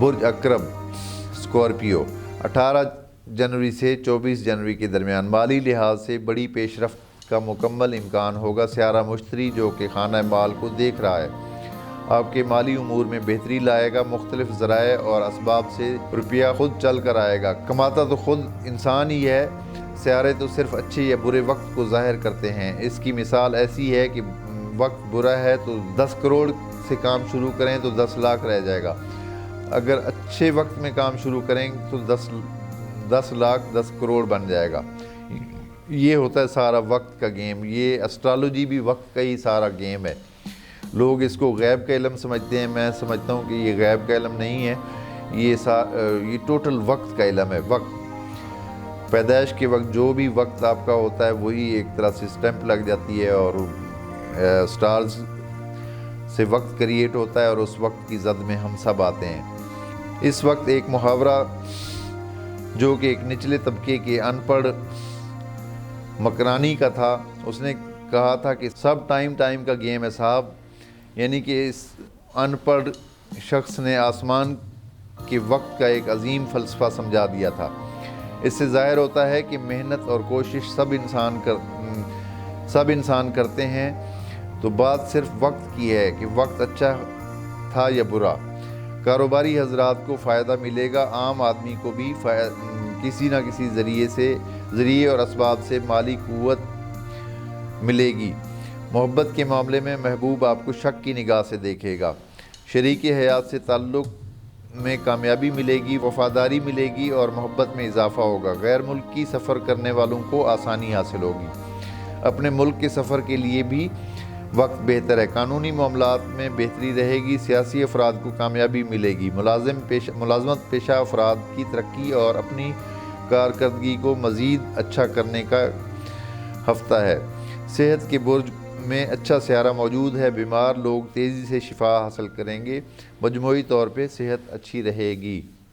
برج اکرب Scorpio 18 جنوری سے 24 جنوری کے درمیان مالی لحاظ سے بڑی پیش رفت کا مکمل امکان ہوگا۔ سیارہ مشتری جو کہ خانہ مال کو دیکھ رہا ہے آپ کے مالی امور میں بہتری لائے گا۔ مختلف ذرائع اور اسباب سے روپیہ خود چل کر آئے گا۔ کماتا تو خود انسان ہی ہے، سیارے تو صرف اچھے یا برے وقت کو ظاہر کرتے ہیں۔ اس کی مثال ایسی ہے کہ وقت برا ہے تو 10 کروڑ سے کام شروع کریں تو 10 لاکھ رہ جائے گا، اگر اچھے وقت میں کام شروع کریں تو 10 لاکھ 10 کروڑ بن جائے گا۔ یہ ہوتا ہے سارا وقت کا گیم۔ یہ اسٹرالوجی بھی وقت کا ہی سارا گیم ہے۔ لوگ اس کو غیب کا علم سمجھتے ہیں، میں سمجھتا ہوں کہ یہ غیب کا علم نہیں ہے، یہ ٹوٹل وقت کا علم ہے۔ وقت پیدائش کے وقت جو بھی وقت آپ کا ہوتا ہے وہی ایک طرح سے اسٹیمپ لگ جاتی ہے اور سٹارز سے وقت کریٹ ہوتا ہے اور اس وقت کی زد میں ہم سب آتے ہیں۔ اس وقت ایک محاورہ جو کہ ایک نچلے طبقے کے ان پڑھ مکرانی کا تھا، اس نے کہا تھا کہ سب ٹائم کا گیم ہے صاحب، یعنی کہ اس ان پڑھ شخص نے آسمان کے وقت کا ایک عظیم فلسفہ سمجھا دیا تھا۔ اس سے ظاہر ہوتا ہے کہ محنت اور کوشش سب انسان کرتے ہیں، تو بات صرف وقت کی ہے کہ وقت اچھا تھا یا برا۔ کاروباری حضرات کو فائدہ ملے گا، عام آدمی کو بھی کسی نہ کسی ذریعے اور اسباب سے مالی قوت ملے گی۔ محبت کے معاملے میں محبوب آپ کو شک کی نگاہ سے دیکھے گا۔ شریک حیات سے تعلق میں کامیابی ملے گی، وفاداری ملے گی اور محبت میں اضافہ ہوگا۔ غیر ملکی سفر کرنے والوں کو آسانی حاصل ہوگی۔ اپنے ملک کے سفر کے لیے بھی وقت بہتر ہے۔ قانونی معاملات میں بہتری رہے گی۔ سیاسی افراد کو کامیابی ملے گی۔ ملازمت پیشہ افراد کی ترقی اور اپنی کارکردگی کو مزید اچھا کرنے کا ہفتہ ہے۔ صحت کے برج میں اچھا سیارہ موجود ہے، بیمار لوگ تیزی سے شفا حاصل کریں گے۔ مجموعی طور پہ صحت اچھی رہے گی۔